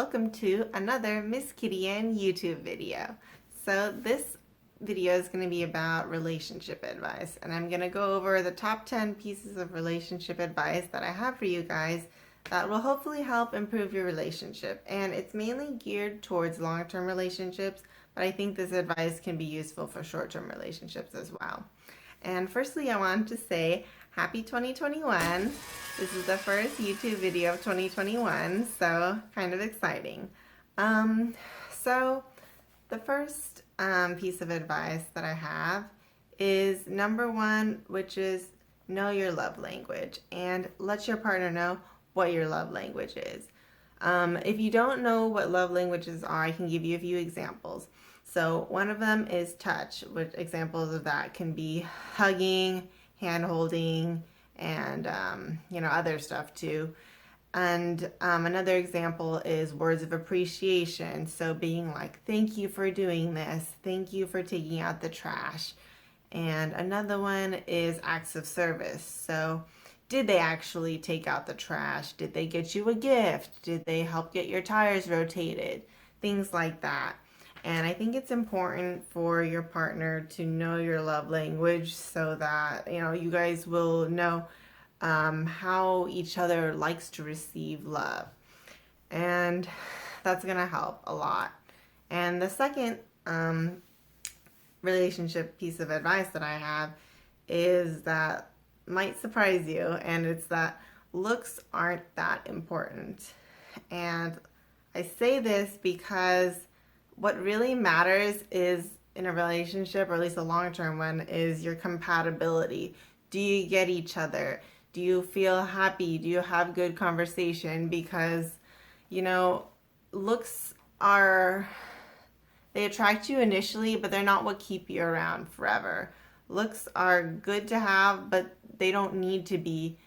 Welcome to another Miss KittyN YouTube video. So this video is going to be about relationship advice, and I'm going to go over the top 10 pieces of relationship advice that I have for you guys that will hopefully help improve your relationship. And it's mainly geared towards long-term relationships, but I think this advice can be useful for short-term relationships as well. And firstly, I wanted to say happy 2021. This is the first YouTube video of 2021, so kind of exciting. So the first piece of advice that I have is number one, which is know your love language and let your partner know what your love language is. If you don't know what love languages are, I can give you a few examples. So one of them is touch, which examples of that can be hugging, hand holding, and other stuff too. And another example is words of appreciation. So being like, thank you for doing this. Thank you for taking out the trash. And another one is acts of service. So did they actually take out the trash? Did they get you a gift? Did they help get your tires rotated? Things like that. And I think it's important for your partner to know your love language so that, you guys will know how each other likes to receive love. And that's going to help a lot. And the second relationship piece of advice that I have is that might surprise you, and it's that looks aren't that important. And I say this because what really matters is in a relationship, or at least a long-term one, is your compatibility. Do you get each other? Do you feel happy? Do you have good conversation? Because, looks they attract you initially, but they're not what keep you around forever. Looks are good to have, but they don't need to be,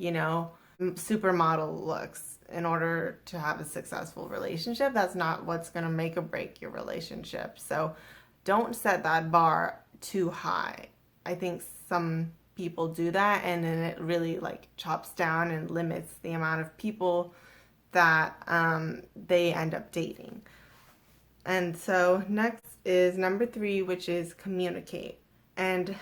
supermodel looks in order to have a successful relationship. That's not what's going to make or break your relationship. So don't set that bar too high. I think some people do that, and then it really chops down and limits the amount of people that they end up dating. And so next is number 3, which is communicate. And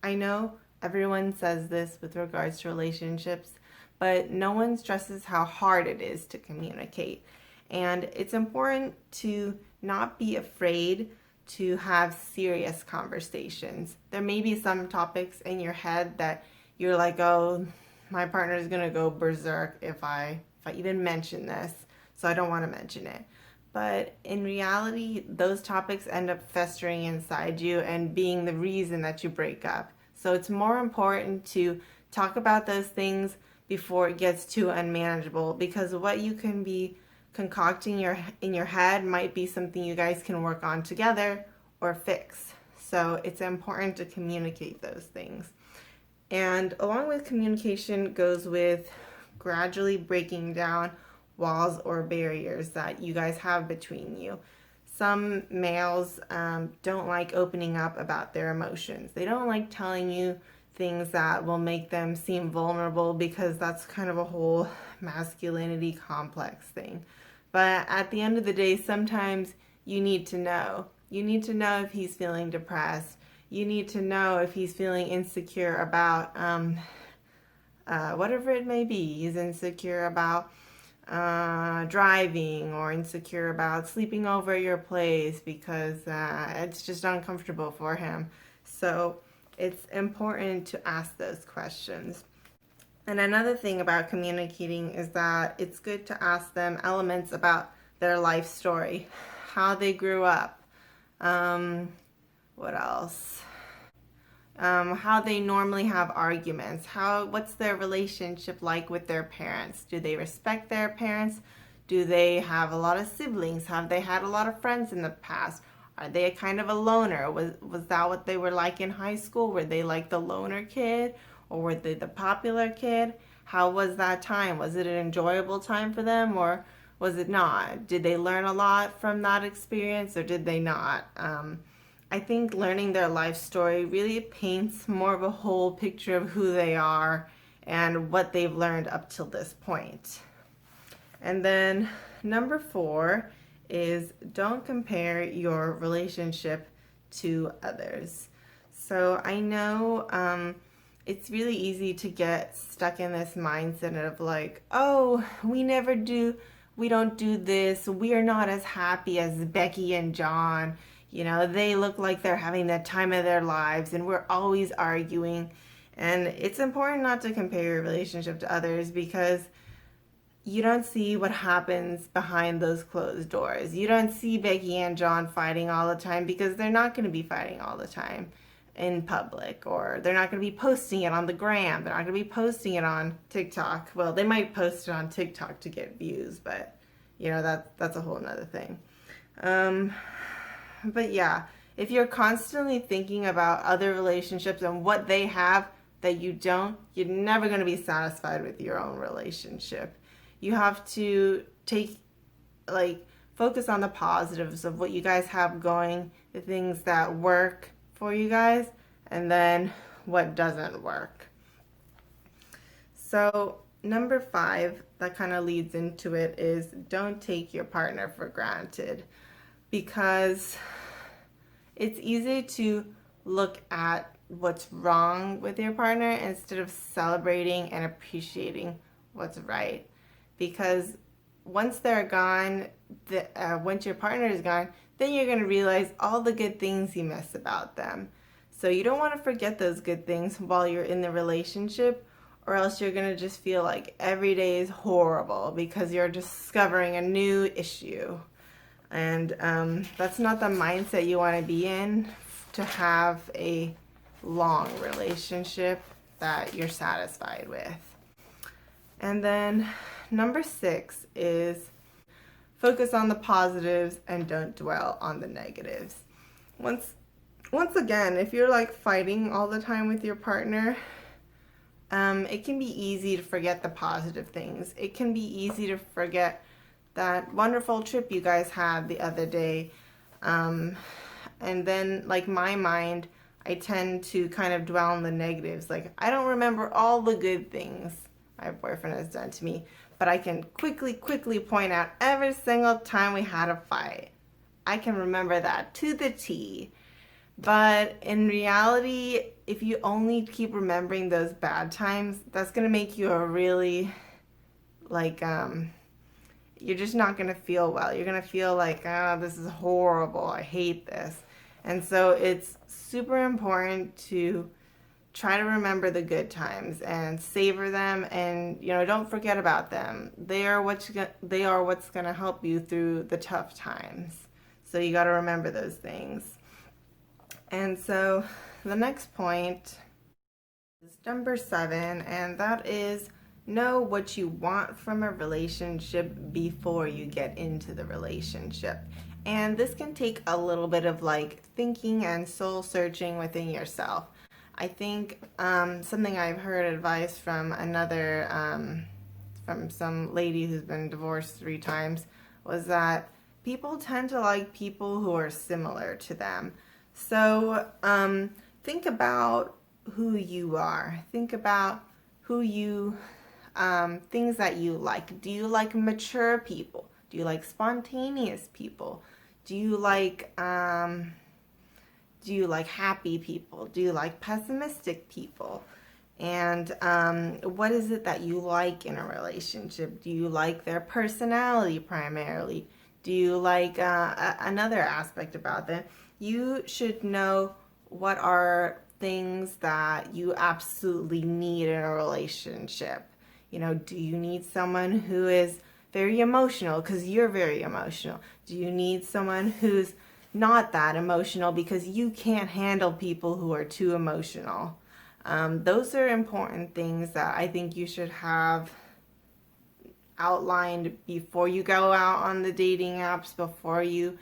I know everyone says this with regards to relationships, but no one stresses how hard it is to communicate. And it's important to not be afraid to have serious conversations. There may be some topics in your head that you're like, oh, my partner is going to go berserk if I even mention this, so I don't want to mention it. But in reality, those topics end up festering inside you and being the reason that you break up. So it's more important to talk about those things before it gets too unmanageable, because what you can be concocting in your head might be something you guys can work on together or fix. So it's important to communicate those things. And along with communication goes with gradually breaking down walls or barriers that you guys have between you. Some males don't like opening up about their emotions. They don't like telling you things that will make them seem vulnerable, because that's kind of a whole masculinity complex thing. But at the end of the day, sometimes you need to know. You need to know if he's feeling depressed. You need to know if he's feeling insecure about whatever it may be. He's insecure about driving, or insecure about sleeping over at your place because it's just uncomfortable for him. So it's important to ask those questions. And another thing about communicating is that it's good to ask them elements about their life story, how they grew up, what else? How they normally have arguments, what's their relationship like with their parents? Do they respect their parents? Do they have a lot of siblings? Have they had a lot of friends in the past? Are they a kind of a loner? Was that what they were like in high school? Were they like the loner kid, or were they the popular kid? How was that time? Was it an enjoyable time for them, or was it not? Did they learn a lot from that experience, or did they not? I think learning their life story really paints more of a whole picture of who they are and what they've learned up till this point. And then number 4 is don't compare your relationship to others. So I know it's really easy to get stuck in this mindset of like, oh, we don't do this, we are not as happy as Becky and John. You know, they look like they're having the time of their lives and we're always arguing. And it's important not to compare your relationship to others because you don't see what happens behind those closed doors. You don't see Becky and John fighting all the time because they're not going to be fighting all the time in public, or they're not going to be posting it on the gram. They're not going to be posting it on TikTok. Well, they might post it on TikTok to get views, but you know, that's a whole nother thing. But yeah, if you're constantly thinking about other relationships and what they have that you don't, you're never going to be satisfied with your own relationship. You have to focus on the positives of what you guys have going, the things that work for you guys, and then what doesn't work. So number 5, that kind of leads into it, is don't take your partner for granted, because it's easy to look at what's wrong with your partner instead of celebrating and appreciating what's right. Because once they're gone, once your partner is gone, then you're going to realize all the good things you miss about them. So you don't want to forget those good things while you're in the relationship, or else you're going to just feel like every day is horrible because you're discovering a new issue. And that's not the mindset you want to be in, to have a long relationship that you're satisfied with. And then number 6 is focus on the positives and don't dwell on the negatives. Once again, if you're like fighting all the time with your partner, it can be easy to forget the positive things. It can be easy to forget that wonderful trip you guys had the other day. And then, like, my mind, I tend to kind of dwell on the negatives. Like, I don't remember all the good things my boyfriend has done to me, but I can quickly point out every single time we had a fight. I can remember that to the T. But in reality, if you only keep remembering those bad times, that's going to make you a really, you're just not going to feel well. You're going to feel like, oh, this is horrible. I hate this. And so it's super important to try to remember the good times and savor them, and don't forget about them. They are what's going to help you through the tough times. So you got to remember those things. And so the next point is number 7, and that is know what you want from a relationship before you get into the relationship. And this can take a little bit of thinking and soul searching within yourself. I think something I've heard advice from from some lady who's been divorced 3 times, was that people tend to like people who are similar to them. So think about who you are. Think about things that you like. Do you like mature people? Do you like spontaneous people? Do you like happy people? Do you like pessimistic people? And what is it that you like in a relationship? Do you like their personality primarily? Do you like another aspect about them? You should know what are things that you absolutely need in a relationship. Do you need someone who is very emotional because you're very emotional? Do you need someone who's not that emotional because you can't handle people who are too emotional? Those are important things that I think you should have outlined before you go out on the dating apps, before you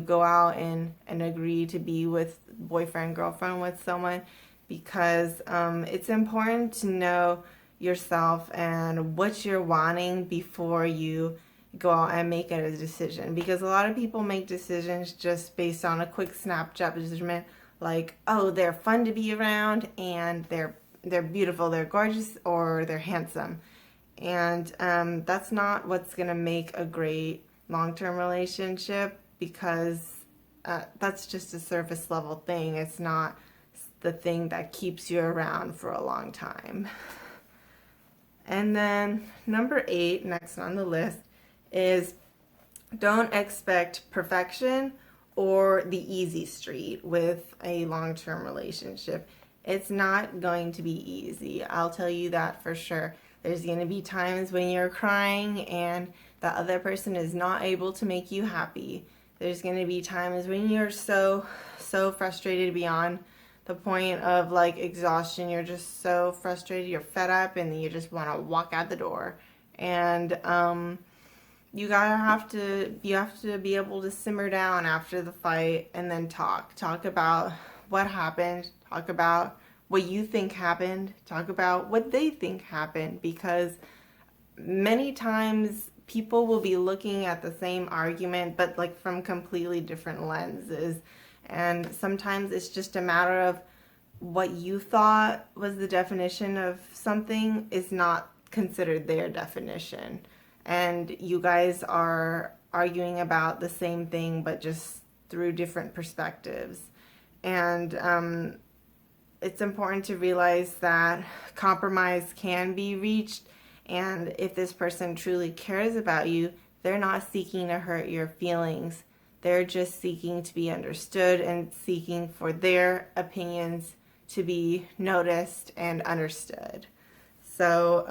go out and agree to be with boyfriend, girlfriend with someone, because it's important to know yourself and what you're wanting before you go out and make a decision. Because a lot of people make decisions just based on a quick snapshot judgment, like, oh, they're fun to be around and they're beautiful, they're gorgeous, or they're handsome. And that's not what's going to make a great long-term relationship, because that's just a surface level thing. It's not the thing that keeps you around for a long time. And then number 8, next on the list, is don't expect perfection or the easy street with a long-term relationship. It's not going to be easy. I'll tell you that for sure. There's going to be times when you're crying and the other person is not able to make you happy. There's going to be times when you're so frustrated beyond the point of like exhaustion. You're just so frustrated, you're fed up, and you just want to walk out the door. And you have to be able to simmer down after the fight and then talk about what happened, talk about what you think happened, talk about what they think happened, because many times people will be looking at the same argument but like from completely different lenses. And sometimes it's just a matter of what you thought was the definition of something is not considered their definition. And you guys are arguing about the same thing but just through different perspectives. And it's important to realize that compromise can be reached, and if this person truly cares about you, they're not seeking to hurt your feelings. They're just seeking to be understood and seeking for their opinions to be noticed and understood. So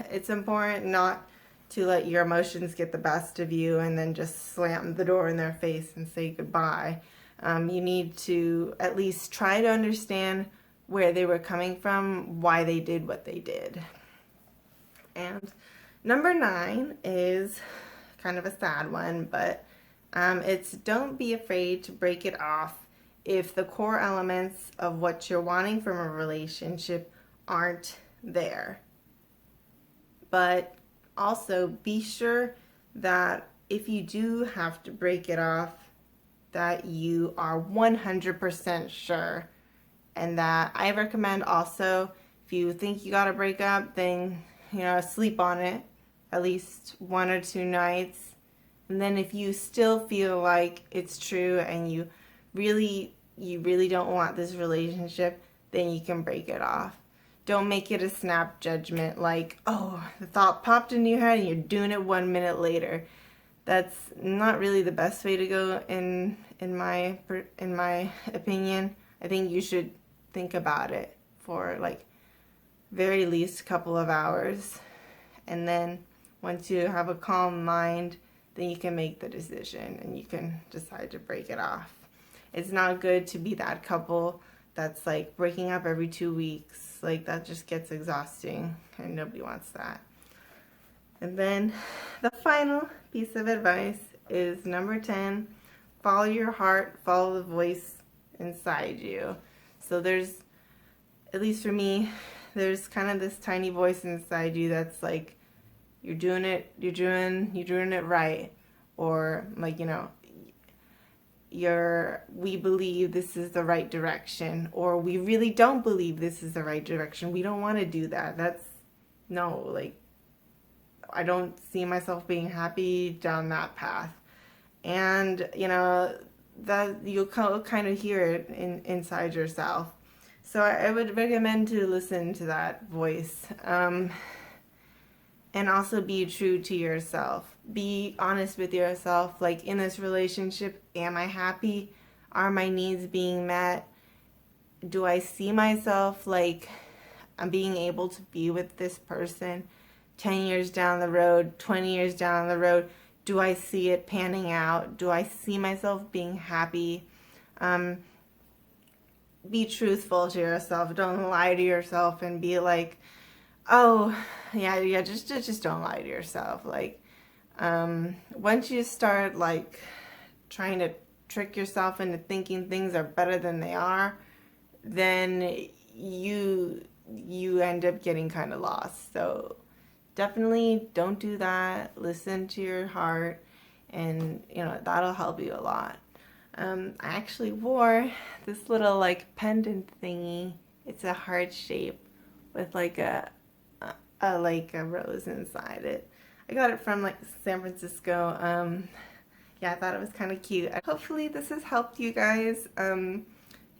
it's important not to let your emotions get the best of you and then just slam the door in their face and say goodbye. You need to at least try to understand where they were coming from, why they did what they did. And number 9 is kind of a sad one, but it's don't be afraid to break it off if the core elements of what you're wanting from a relationship aren't there. But also be sure that if you do have to break it off, that you are 100% sure. And that I recommend also, if you think you gotta break up, then sleep on it at least 1 or 2 nights. And then if you still feel like it's true and you really don't want this relationship, then you can break it off. Don't make it a snap judgment like, oh, the thought popped into your head and you're doing it 1 minute later. That's not really the best way to go in my opinion. I think you should think about it for like very least a couple of hours, and then once you have a calm mind, then you can make the decision and you can decide to break it off. It's not good to be that couple that's like breaking up every 2 weeks. Like that just gets exhausting and nobody wants that. And then the final piece of advice is number 10, follow your heart, follow the voice inside you. So there's, at least for me, there's kind of this tiny voice inside you that's like, you're doing it right. Or like, we believe this is the right direction, or we really don't believe this is the right direction. We don't want to do that. I don't see myself being happy down that path. And, that you'll kind of hear it inside yourself. So I would recommend to listen to that voice. And also be true to yourself. Be honest with yourself. Like, in this relationship, am I happy? Are my needs being met? Do I see myself like I'm being able to be with this person 10 years down the road, 20 years down the road? Do I see it panning out? Do I see myself being happy? Be truthful to yourself. Don't lie to yourself and be like, oh, yeah, just don't lie to yourself. Like, once you start like trying to trick yourself into thinking things are better than they are, then you end up getting kind of lost. So definitely don't do that. Listen to your heart, and that'll help you a lot. I actually wore this little like pendant thingy. It's a heart shape with like a like a rose inside it. I got it from like San Francisco. Yeah, I thought it was kind of cute. Hopefully this has helped you guys.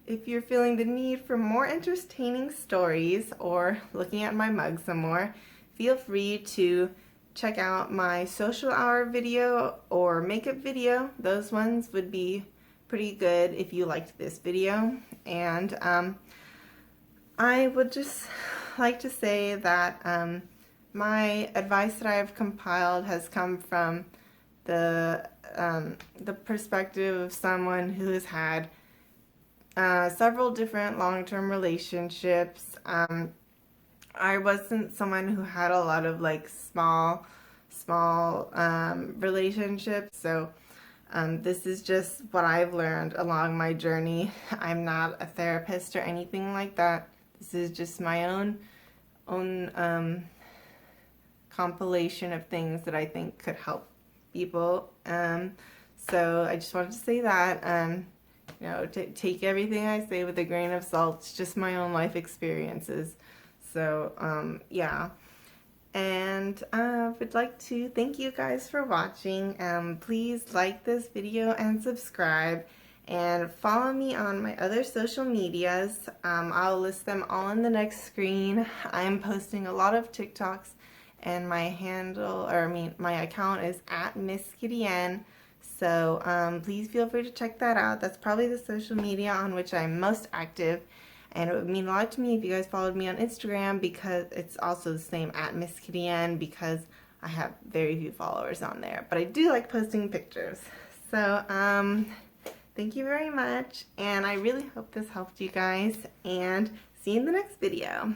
If you're feeling the need for more entertaining stories or looking at my mug some more, feel free to check out my social hour video or makeup video. Those ones would be pretty good if you liked this video. And I would just like to say that my advice that I have compiled has come from the perspective of someone who has had several different long-term relationships. I wasn't someone who had a lot of like small relationships, so this is just what I've learned along my journey. I'm not a therapist or anything like that. This is just my own compilation of things that I think could help people. So I just wanted to say that, you know, take everything I say with a grain of salt. It's just my own life experiences. So, yeah. And I would like to thank you guys for watching. Please like this video and subscribe. And follow me on my other social medias. I'll list them all on the next screen. I'm posting a lot of TikToks, and my handle, or I mean, my account is at KittyN. So please feel free to check that out. That's probably the social media on which I'm most active. And it would mean a lot to me if you guys followed me on Instagram, because it's also the same at KittyN, because I have very few followers on there. But I do like posting pictures. So thank you very much, and I really hope this helped you guys, and see you in the next video.